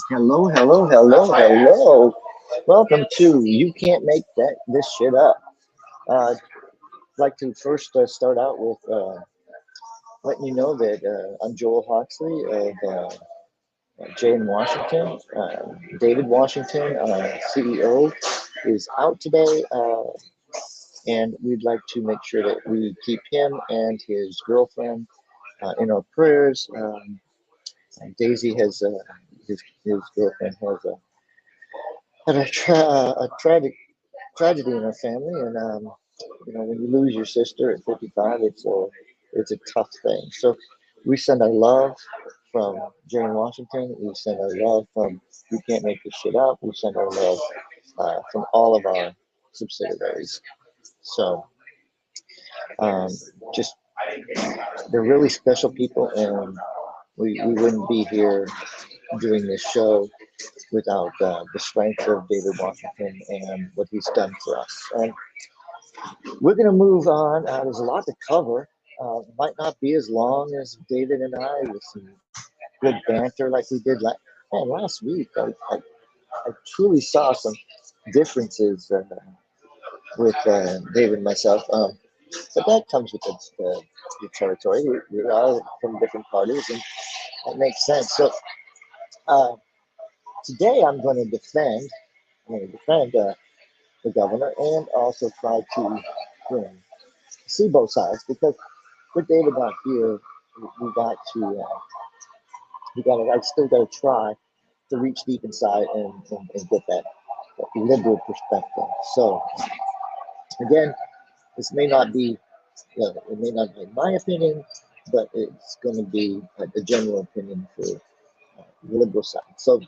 Hello, hello, hello, hello. Welcome to You Can't Make This Shit Up. I'd like to first start out with letting you know that I'm Joel Hawksley of Jay in Washington. David Washington, CEO, is out today, and we'd like to make sure that we keep him and his girlfriend in our prayers. Daisy has his girlfriend has had a tragic tragedy in our family, and when you lose your sister at 55, it's a tough thing. So we send our love from Jay in Washington. We send our love from You Can't Make This Shit Up. We send our love from all of our subsidiaries. So just they're really special people, and we wouldn't be here doing this show without the strength of David Washington and what he's done for us. And we're going to move on. There's a lot to cover. Might not be as long as David and I with some good banter like we did last week. I truly saw some differences with David and myself. But that comes with the territory. We are from different parties, and that makes sense. So today I'm going to defend the governor and also try to see both sides, because with David not here, I still got to try to reach deep inside and get that liberal perspective. So again, this may not be it may not be my opinion, but it's going to be a general opinion for the liberal side. So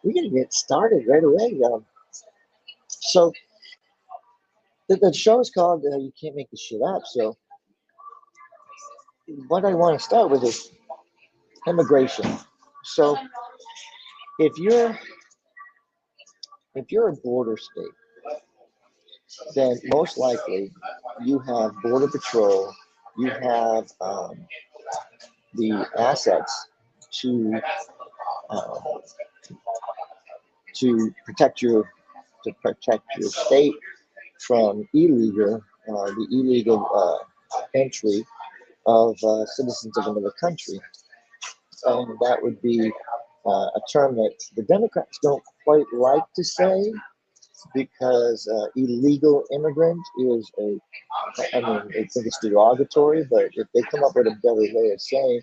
we're going to get started right away. So the show is called You Can't Make This Shit Up. So what I want to start with is immigration. So if you're a border state, then most likely you have border patrol, you have the assets to protect your state from the illegal entry of citizens of another country. And that would be a term that the Democrats don't quite like to say, because illegal immigrant is I think it's derogatory, but if they come up with a better way of saying,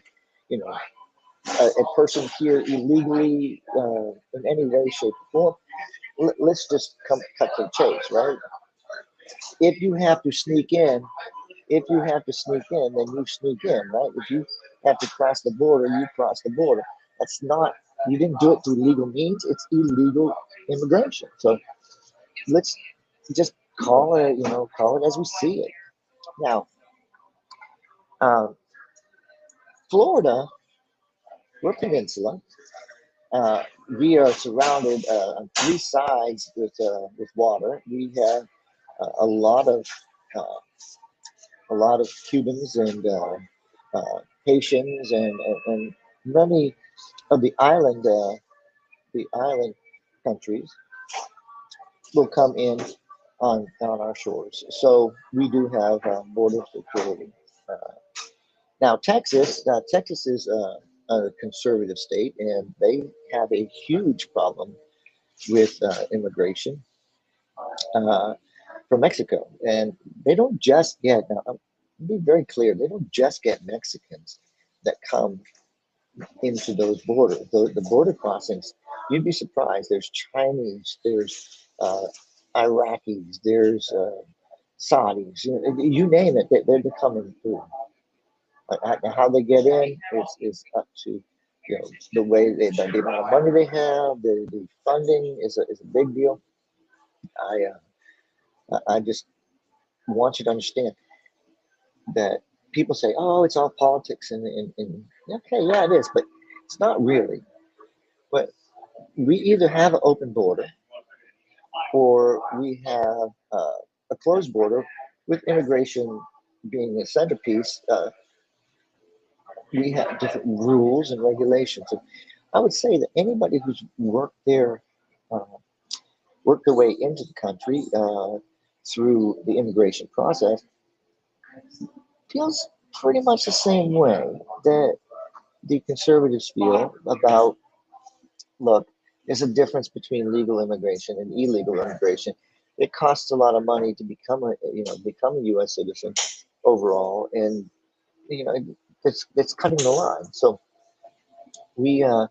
a person here illegally in any way, shape, or form, let's just cut to the chase, right? If you have to sneak in, then you sneak in, right? If you have to cross the border, you cross the border. You didn't do it through legal means. It's illegal immigration. So let's just call it as we see it. Now, Florida, we're peninsula. We are surrounded on three sides with water. We have a lot of Cubans and Haitians and many of the island countries will come in on our shores. So we do have border security. Now Texas is a conservative state, and they have a huge problem with immigration uh, from Mexico. And they don't just get, now, I'll be very clear, they don't just get Mexicans that come into those borders, the border crossings. You'd be surprised. There's Chinese, there's Iraqis, there's Saudis, you name it, they're coming through. How they get in is up to the way the amount of money they have, the funding is a big deal. I just want you to understand that people say, oh, it's all politics, and okay, yeah, it is, but it's not really. But we either have an open border or we have a closed border with immigration being a centerpiece. We have different rules and regulations. And I would say that anybody who's uh, worked their way into the country through the immigration process feels pretty much the same way that the conservatives feel about, look, there's a difference between legal immigration and illegal immigration. It costs a lot of money to become a U.S. citizen overall, and you know it's cutting the line. So we uh,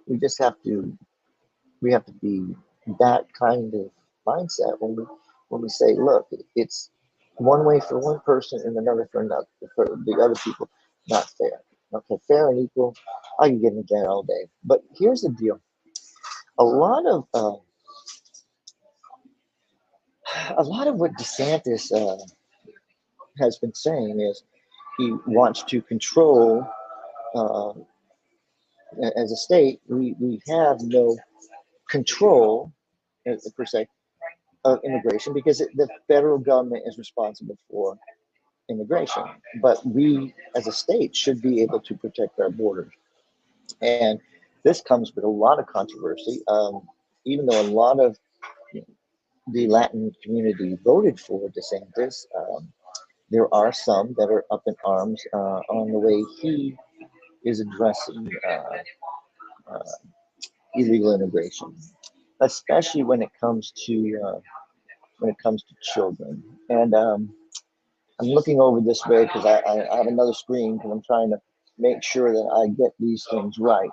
we just have to be that kind of mindset when we say, look, it's one way for one person and another for another, for the other people. Not fair. Okay, fair and equal, I can get into that all day. But here's the deal: a lot of what DeSantis has been saying is he wants to control. Uh, as a state, we have no control per se of immigration because the federal government is responsible for immigration. But we, as a state, should be able to protect our borders. And this comes with a lot of controversy, even though a lot of the Latin community voted for DeSantis. There are some that are up in arms on the way he is addressing uh, illegal immigration, especially when it comes to children. And I'm looking over this way because I have another screen because I'm trying to make sure that I get these things right.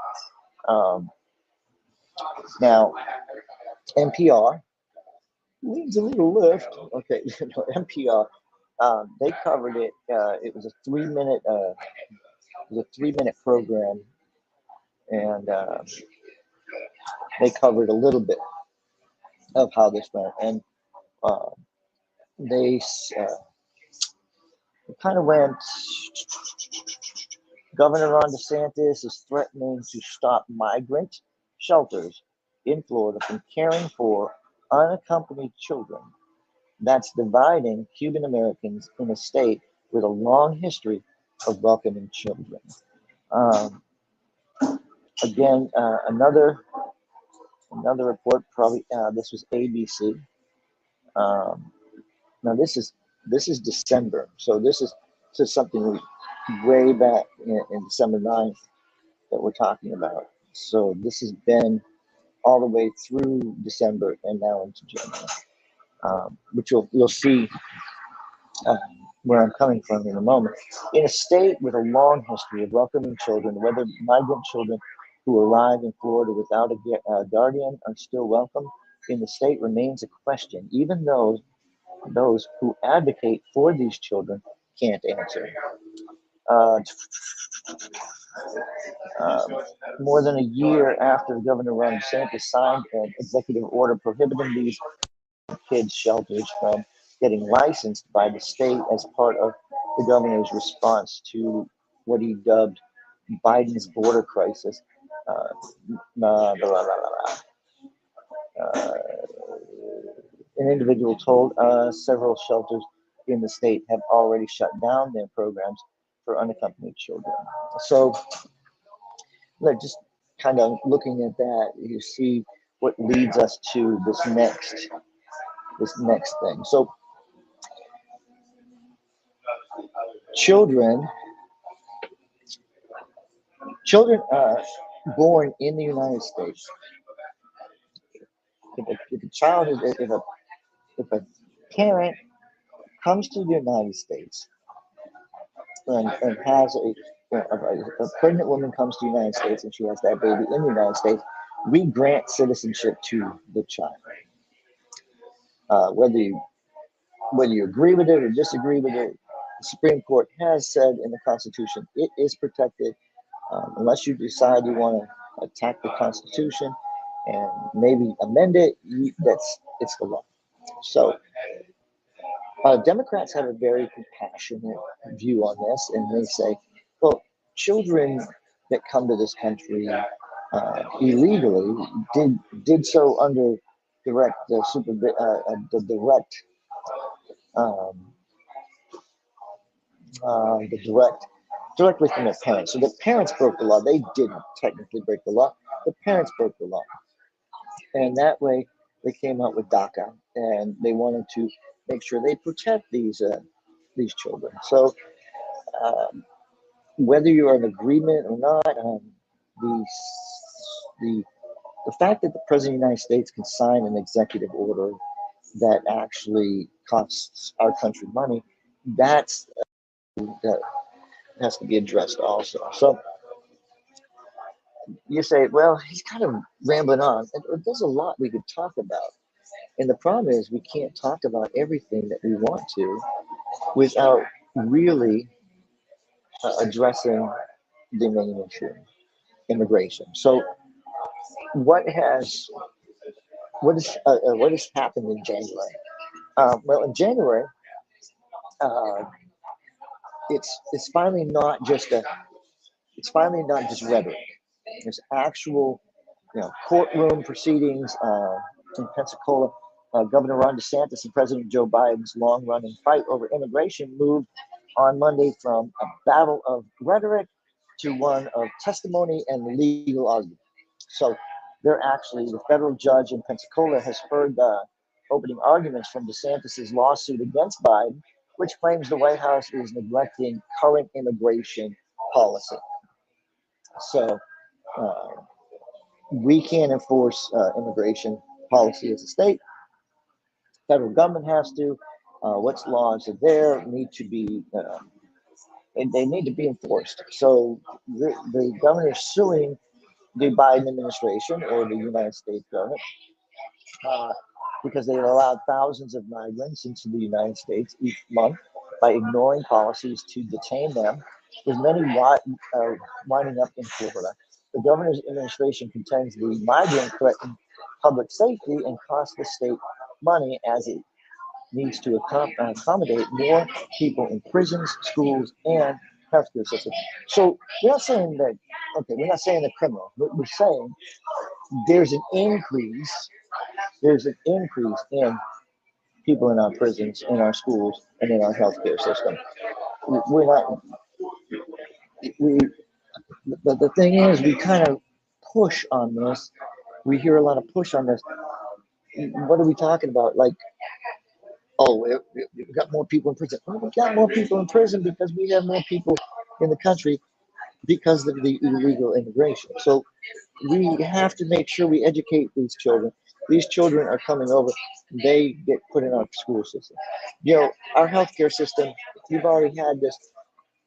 Um, Now, NPR leaves a little lift. Okay, no, NPR. They covered it. It was a 3 minute. It was a 3 minute program, and they covered a little bit of how this went. And uh, they kind of went. Governor Ron DeSantis is threatening to stop migrant shelters in Florida from caring for unaccompanied children. That's dividing Cuban Americans in a state with a long history of welcoming children. Um, Again, another report. Probably this was ABC. Um, Now this is December, so this is something way back in December 9th that we're talking about. So this has been all the way through December and now into January, which you'll see uh, where I'm coming from in a moment. In a state with a long history of welcoming children, whether migrant children who arrive in Florida without a guardian are still welcome in the state remains a question. Even those who advocate for these children can't answer. Uh, um, More than a year after Governor Ron DeSantis signed an executive order prohibiting these kids' shelters from getting licensed by the state as part of the governor's response to what he dubbed Biden's border crisis. Uh, blah, blah, blah, blah, blah. An individual told several shelters in the state have already shut down their programs for unaccompanied children. So, like, just kind of looking at that, you see what leads us to this next thing. So, children, children born in the United States if a child is if a parent comes to the United States and has a pregnant woman comes to the United States and she has that baby in the United States, we grant citizenship to the child. Whether you agree with it or disagree with it, the Supreme Court has said in the Constitution it is protected, unless you decide you want to attack the Constitution and maybe amend it. It's the law. So Democrats have a very compassionate view on this, and they say, well, children that come to this country illegally did so under the um, directly from their parents. So the parents broke the law. They didn't technically break the law. The parents broke the law, and that way they came out with DACA, and they wanted to make sure they protect these children. So whether you're in agreement or not, the the the fact that the president of the United States can sign an executive order that actually costs our country money, that has to be addressed also. So you say, well, he's kind of rambling on. There's a lot we could talk about. And the problem is we can't talk about everything that we want to without really addressing the main issue, immigration. So what has what has happened in January? Well, in January, uh, it's finally not just rhetoric. There's actual, courtroom proceedings in Pensacola. Governor Ron DeSantis and President Joe Biden's long-running fight over immigration moved on Monday from a battle of rhetoric to one of testimony and legal argument. So the federal judge in Pensacola has heard the opening arguments from DeSantis's lawsuit against Biden, which claims the White House is neglecting current immigration policy. So uh, we can't enforce immigration policy as a state. Federal government has to. What's laws are there need to be, and they need to be enforced. So the governor is suing the Biden administration or the United States government uh, because they allowed thousands of migrants into the United States each month by ignoring policies to detain them, with many winding up in Florida. The governor's administration contends the migrant threaten public safety and cost the state money as it needs to accommodate more people in prisons, schools, and healthcare systems. So we're not saying that, okay, we're not saying they're criminal, but we're saying there's an increase in people in our prisons, in our schools, and in our healthcare system. We're not, we, the thing is, we kind of push on this. We hear a lot of push on this. What are we talking about? Like, oh, we got more people in prison. Well, we got more people in prison because we have more people in the country because of the illegal immigration. So we have to make sure we educate these children. These children are coming over. They get put in our school system. Our healthcare system, we've already had this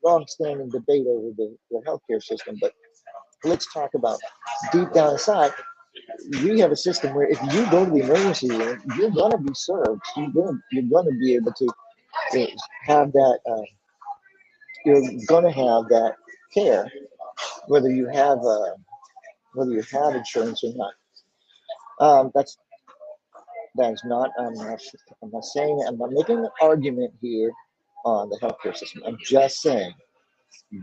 long-standing debate over the healthcare system, but let's talk about deep down inside. We have a system where if you go to the emergency room, you're going to be served. You're going to be able to have that. You're going to have that care, whether you have insurance or not. That's not. I'm not saying. I'm not making an argument here on the healthcare system. I'm just saying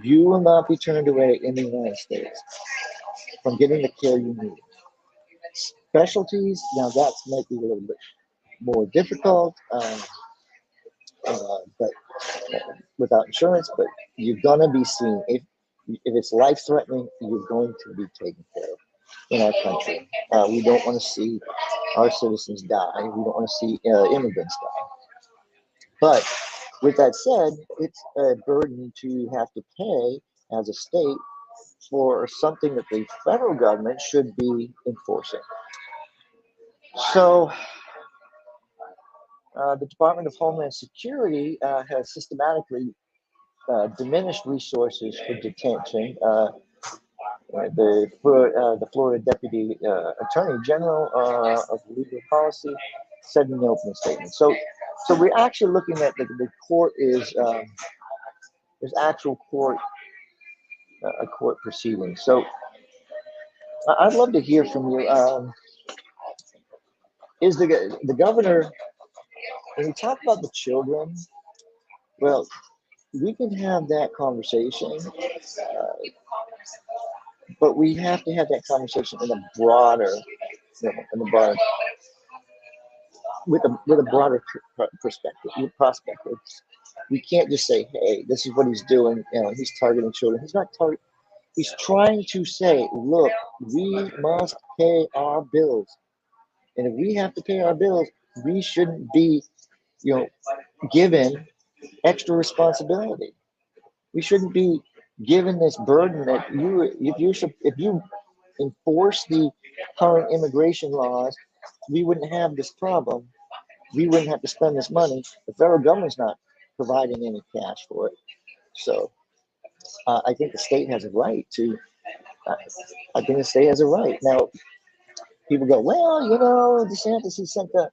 you will not be turned away in the United States from getting the care you need. Specialties, now that's might be a little bit more difficult, but without insurance. But you're gonna be seen if it's life threatening. You're going to be taken care of in our country. We don't want to see our citizens die. We don't want to see immigrants die. But with that said, it's a burden to have to pay as a state for something that the federal government should be enforcing. So the Department of Homeland Security has systematically diminished resources for detention. The Florida Deputy Attorney General of Legal Policy said in the opening statement. So we're actually looking at the court is there's actual court a court proceeding. So I'd love to hear from you. Is the governor, when you talk about the children? Well, we can have that conversation, but we have to have that conversation in a broader, in a broader, with a broader prospective. We can't just say, "Hey, this is what he's doing." He's targeting children. He's not targeting. He's trying to say, "Look, we must pay our bills, and if we have to pay our bills, we shouldn't be, given extra responsibility. We shouldn't be given this burden that if you enforce the current immigration laws, we wouldn't have this problem. We wouldn't have to spend this money. The federal government's not providing any cash for it. So I think the state has a right to. I think the state has a right. Now, people go, well, DeSantis, he sent that.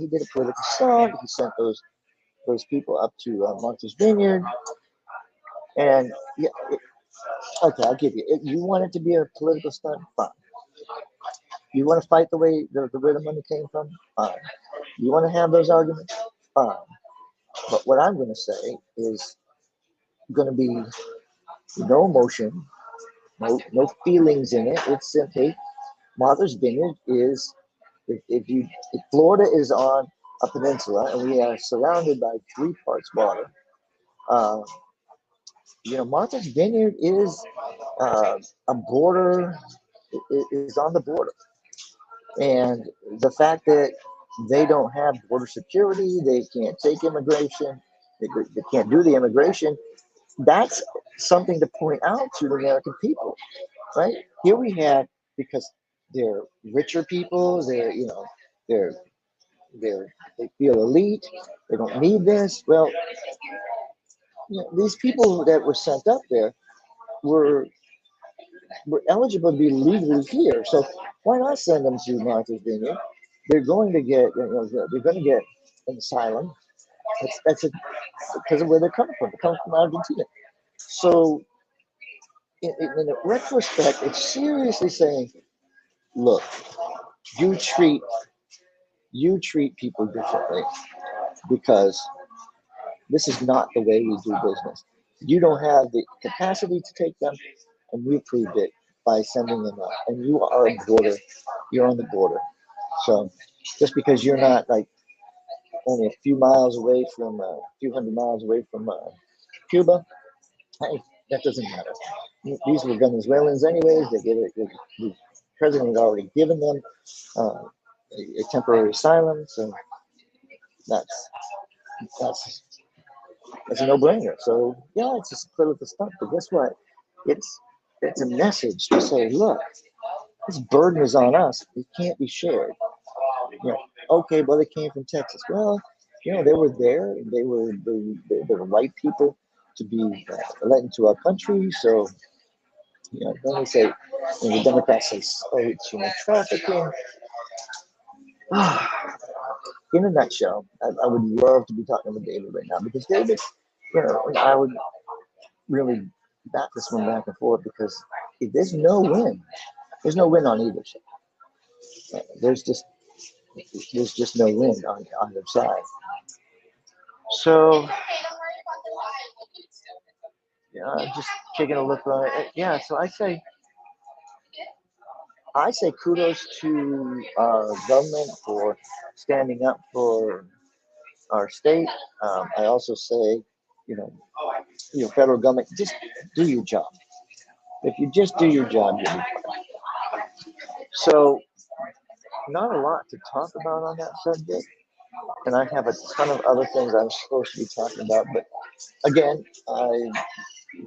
He did a political stunt. He sent those people up to Martha's Vineyard, and yeah, okay, I'll give you. You want it to be a political stunt? Fine. You want to fight the way the money came from? Fine. You want to have those arguments? Fine. But what I'm going to say is going to be no emotion, no feelings in it. It's simply Martha's Vineyard is if Florida is on a peninsula and we are surrounded by 3 parts water. Martha's Vineyard is a border. Is on the border. And the fact that they don't have border security, they can't take immigration, they can't do the immigration, that's something to point out to the American people, right? Here we have, because they're richer people, they're they feel elite, they don't need this. Well, these people that were sent up there were eligible to be legally here. So why not send them to Martha's Vineyard? They're going to get, an asylum. That's because of where they're coming from. They're coming from Argentina. So in a retrospect, it's seriously saying, look, you treat people differently because this is not the way we do business. You don't have the capacity to take them, and we proved it by sending them up. And you are a border. You're on the border. So just because you're not like only a few miles away from, a few hundred miles away from Cuba, hey, that doesn't matter. These were Venezuelans anyways. They get it. The president had already given them a temporary asylum. So that's a no-brainer. So yeah, it's just political stuff. But guess what? It's a message to say, look, this burden is on us. It can't be shared. Okay, well, they came from Texas. Well, they were there. They were the right people to be let into our country. So, then they say, the Democrats say, oh, it's human trafficking. In a nutshell, I would love to be talking with David right now because David, I would really bat this one back and forth because there's no win. There's no win on either side. There's just no win on either side. So, just taking a look on it. Yeah, so I say kudos to our government for standing up for our state. I also say, federal government, just do your job. If you just do your job, you'll be fine. So, not a lot to talk about on that subject. And I have a ton of other things I'm supposed to be talking about. But again,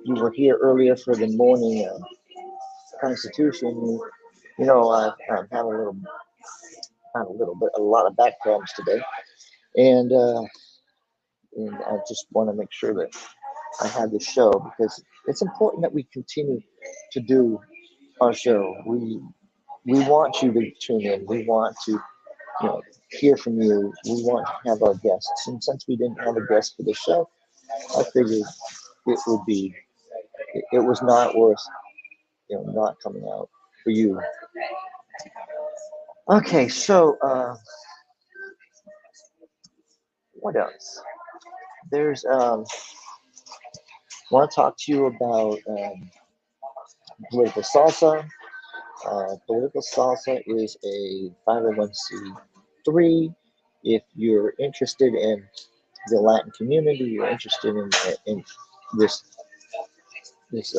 you were here earlier for the morning Constitution. I have a little not a little, but a lot of back problems today. And, uh, and I just want to make sure that I have the show because it's important that we continue to do our show. We want you to tune in. We want to hear from you. We want to have our guests. And since we didn't have a guest for the show, I figured it would be it was not worth not coming out for you. Okay, so what else? There's want to talk to you about political salsa. Political salsa is a 501c3. If you're interested in the Latin community, you're interested in this this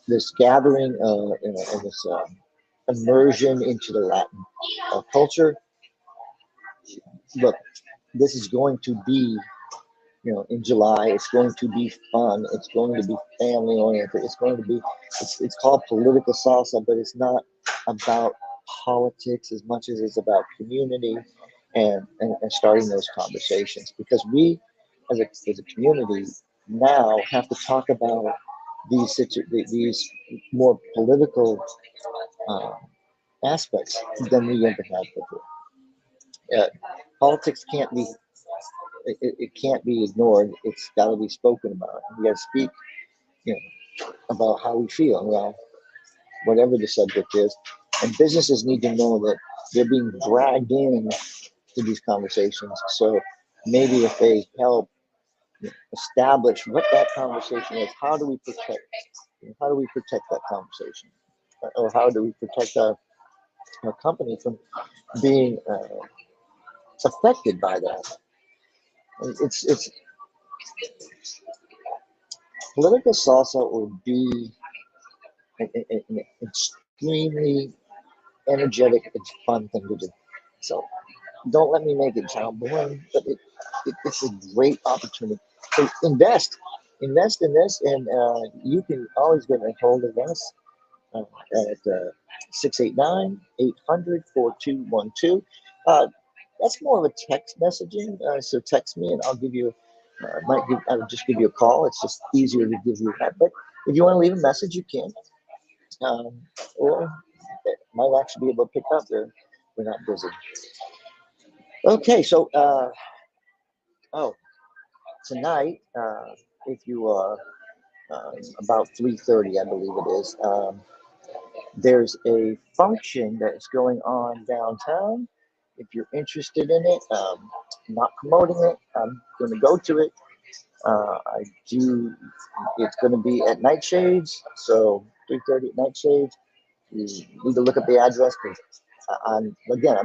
this gathering and this immersion into the Latin culture. Look, this is going to be in July. It's going to be fun. It's going to be family oriented. It's going to be, it's called political salsa, but it's not about politics as much as it's about community and starting those conversations. Because we, as a community, now have to talk about these more political uh, aspects than we ever had before. Uh, Politics can't be it can't be ignored. It's got to be spoken about. We got to speak, about how we feel. Well, whatever the subject is, and businesses need to know that they're being dragged in to these conversations. So maybe if they help establish what that conversation is, how do we protect that conversation, or how do we protect our company from being affected by that? It's political salsa would be an extremely energetic and fun thing to do. So don't let me make it sound boring, but it's a great opportunity. So invest in this, and you can always get a hold of us at 689-800-4212. That's more of a text messaging, so text me and I'll give you, I'll just give you a call. It's just easier to give you that. But if you want to leave a message, you can. Or it might actually be able to pick up there. We're not busy. Okay, so oh, tonight, if you are about 3:30, I believe it is. There's a function that's going on downtown. If you're interested in it, I'm not promoting it. I'm going to go to it. I do. It's going to be at Nightshades, so 3:30 at Nightshades. You need to look up the address because I'm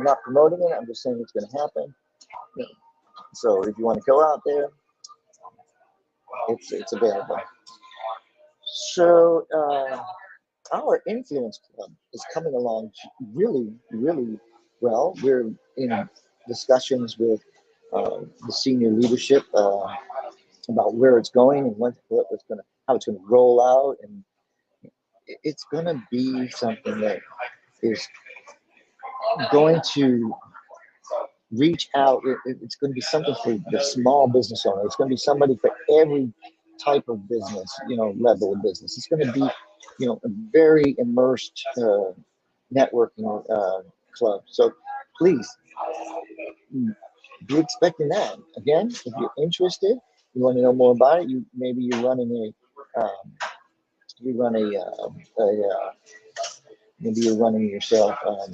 not promoting it. I'm just saying it's going to happen. So if you want to go out there, it's available. So our influence club is coming along really, really well. We're in discussions with the senior leadership about where it's going and how it's gonna roll out, and it's gonna be something that is going to reach out. It's going to be something for the small business owner. It's going to be somebody for every type of business, level of business. It's going to be, a very immersed networking club. So please be expecting that. Again, if you're interested, you want to know more about it. You're running you run maybe you're running yourself a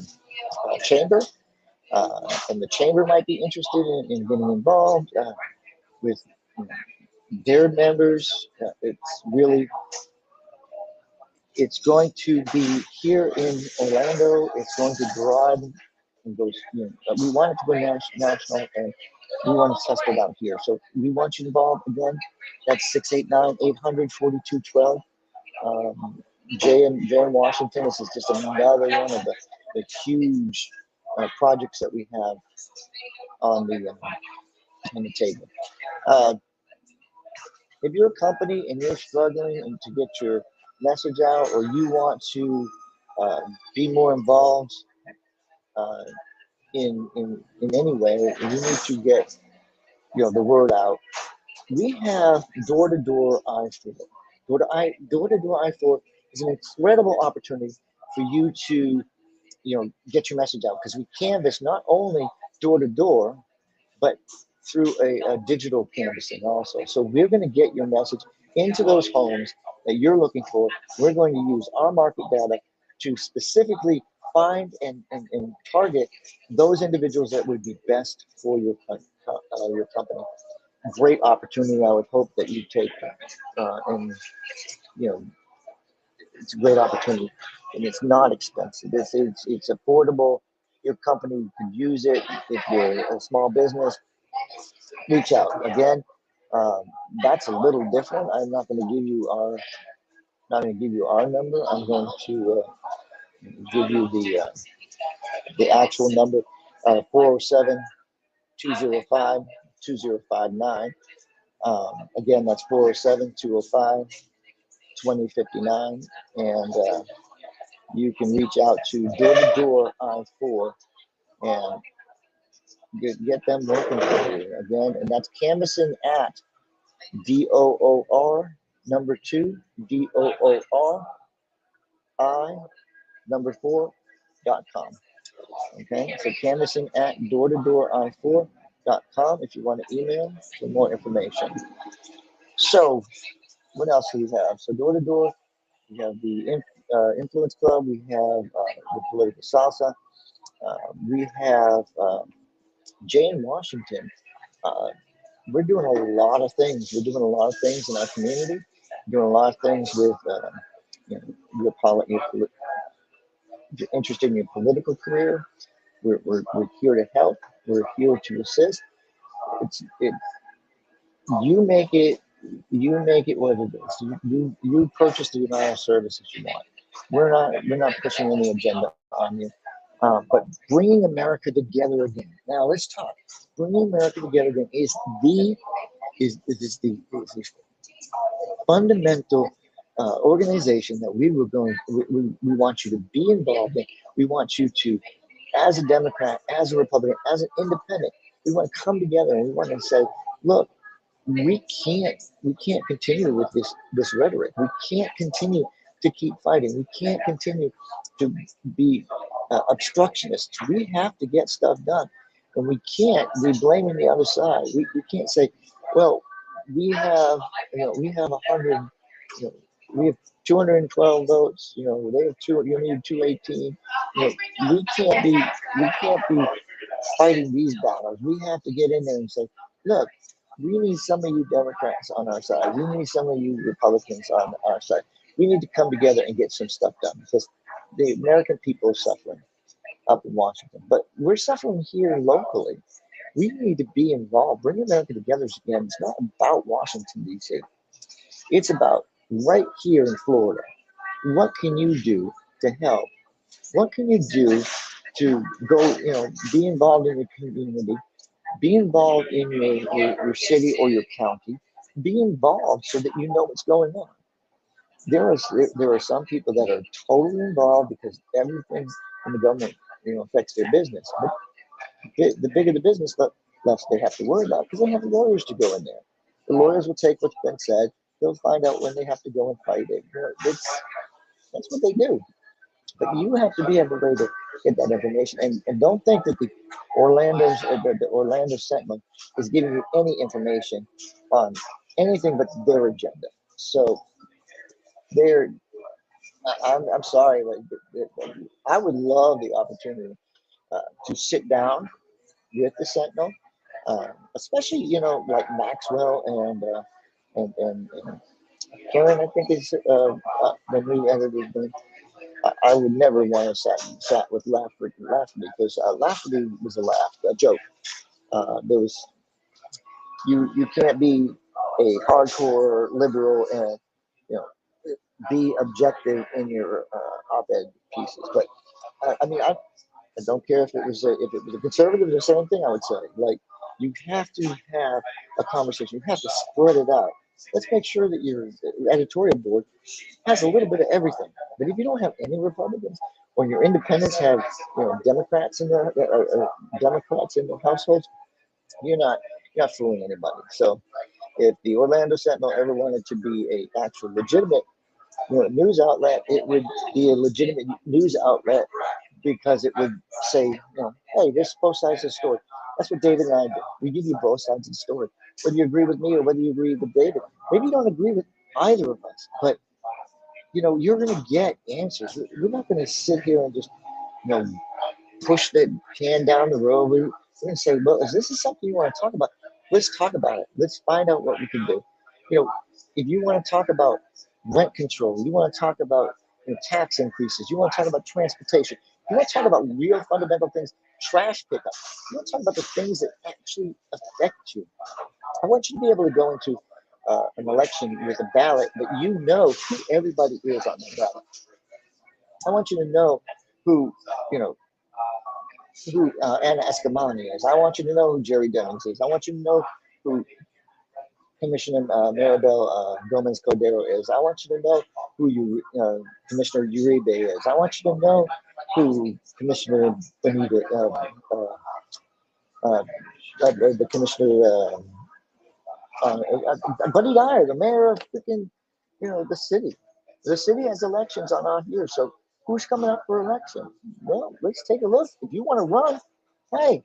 chamber. And the chamber might be interested in getting involved with their members. It's going to be here in Orlando. It's going to broaden and goes. We want it to go national, and we want to test it out here. So we want you involved. Again, that's 689-800-4212. Jay in Washington. This is just another one of the huge projects that we have on the table. Uh, if you're a company and you're struggling to get your message out, or you want to be more involved, uh, in any way. We need to get the word out. We have door-to-door I-4. Door-to-door I-4 is an incredible opportunity for you to get your message out, because we canvass not only door to door, but through a digital canvassing also. So we're going to get your message into those homes that you're looking for. We're going to use our market data to specifically find and target those individuals that would be best for your company. Great opportunity. I would hope that you take and you know it's a great opportunity, and it's not expensive. It's affordable. Your company can use it. If you're a small business, reach out. Again, um, that's a little different. I'm not going to give you our number. I'm going to give you the actual number, 407 Again, that's 407-205-2059. And you can reach out to Door to Door I4 and get them working for you. Again, and that's canvassing at DOOR number 2 DOOR I number 4.com. Okay, so canvassing at door to door I4.com if you want to email for more information. So, what else do we have? So, door to door, we have the Influence Club, we have the Political Salsa, we have Jane Washington. Uh, we're doing a lot of things. We're doing a lot of things in our community, doing a lot of things with if you're interested in your political career. We're here to help. We're here to assist. It you make it what it is. You purchase the amount of services you want. We're not pushing any agenda on you. But bringing America together again. Now let's talk. Bringing America together again is the fundamental organization that we want you to be involved in. We want you to, as a Democrat, as a Republican, as an independent, we want to come together and we want to say, look, we can't continue with this rhetoric. We can't continue to keep fighting. We can't continue to be obstructionists. We have to get stuff done, and we can't be blaming the other side. We can't say, well, we have 100, we have 212 votes. They have two. You need 218. We can't be fighting these battles. We have to get in there and say, look, we need some of you Democrats on our side. We need some of you Republicans on our side. We need to come together and get some stuff done, because the American people are suffering up in Washington, but we're suffering here locally. We need to be involved. Bring America together again. It's not about Washington, D.C. It's about right here in Florida. What can you do to help? What can you do to go, be involved in your community, be involved in your city or your county, be involved so that you know what's going on. There are some people that are totally involved because everything in the government, affects their business. But the bigger the business, the less they have to worry about, because they have lawyers to go in there. The lawyers will take what's been said. They'll find out when they have to go and fight it. That's what they do. But you have to be able to get that information, and don't think that the Orlando Sentinel is giving you any information on anything but their agenda. So they're I'm sorry, I would love the opportunity to sit down with the Sentinel, especially like Maxwell and Karen. I think is when we edited them. I would never want to sat with Lafferty because Lafferty was a joke. There was you can't be a hardcore liberal and you know be objective in your op-ed pieces. But I don't care if it was a conservative, the same thing I would say. Like, you have to have a conversation. You have to spread it out. Let's make sure that your editorial board has a little bit of everything. But if you don't have any Republicans, when your independents have Democrats in their Democrats in their households, you're not fooling anybody. So if the Orlando Sentinel ever wanted to be a actual legitimate news outlet, it would be a legitimate news outlet because it would say, hey, there's both sides of the story. That's what David and I do. We give you both sides of the story, whether you agree with me or whether you agree with David. Maybe you don't agree with either of us, but you're going to get answers. We're not going to sit here and just you know push the can down the road. We're going to say, well, if this is something you want to talk about, let's talk about it. Let's find out what we can do. If you want to talk about rent control, you want to talk about tax increases, you want to talk about transportation, you want to talk about real fundamental things, trash pickup, you want to talk about the things that actually affect you. I want you to be able to go into an election with a ballot, but you know who everybody is on the ballot. I want you to know who, you know, who Anna Escamani is. I want you to know who Jerry Demings is. I want you to know who Commissioner Maribel Gomez Cordero is. I want you to know who Commissioner Uribe is. I want you to know who Commissioner Benita, the Commissioner Buddy Dyer, the mayor of freaking, the city. The city has elections on our here, so who's coming up for election? Well, let's take a look. If you want to run, hey,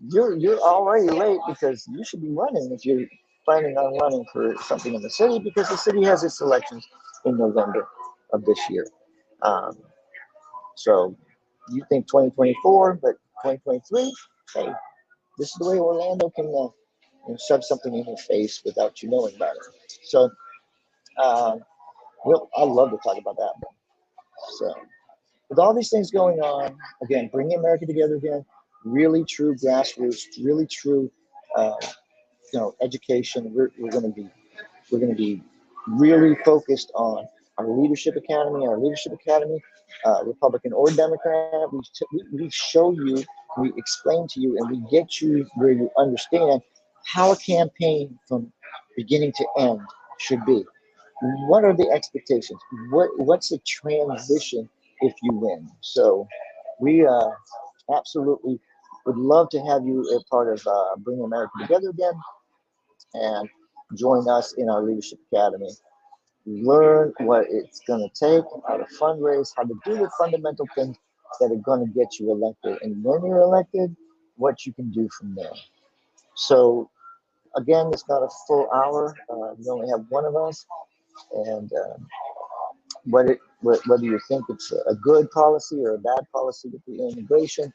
you're already late because you should be running if you're planning on running for something in the city, because the city has its elections in November of this year. So you think 2024, but 2023, hey, this is the way Orlando can shove something in your face without you knowing about it. So, I love to talk about that. So, with all these things going on, again, bringing America together again, really true grassroots, really true, education. We're going to be really focused on our leadership academy, Republican or Democrat. We show you, we explain to you, and we get you where you understand how a campaign from beginning to end should be. What are the expectations? What's the transition if you win? So we absolutely would love to have you a part of bringing America together again, and join us in our leadership academy. Learn what it's going to take, how to fundraise, how to do the fundamental things that are going to get you elected. And when you're elected, what you can do from there. So again, it's not a full hour. We only have one of us. And whether you think it's a good policy or a bad policy with the immigration,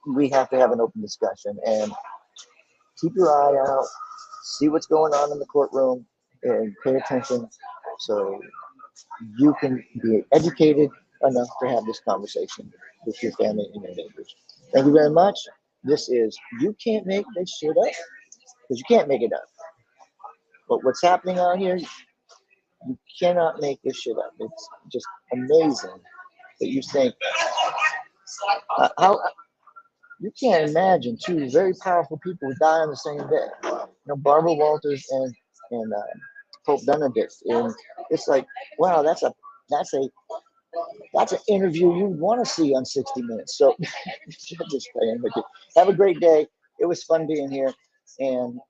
we have to have an open discussion. And keep your eye out, see what's going on in the courtroom, and pay attention so you can be educated enough to have this conversation with your family and your neighbors. Thank you very much. This is You Can't Make This Shit Up, because you can't make it up. But what's happening out here, you cannot make this shit up. It's just amazing that you think, how you can't imagine two very powerful people who die on the same day. Barbara Walters and Pope Benedict, and it's like, wow, that's an interview you want to see on 60 Minutes. So just playing with you. Have a great day. It was fun being here, and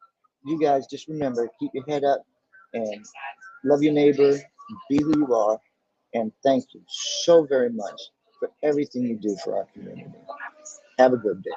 you guys just remember, keep your head up and love your neighbor, be who you are, and thank you so very much for everything you do for our community. Have a good day.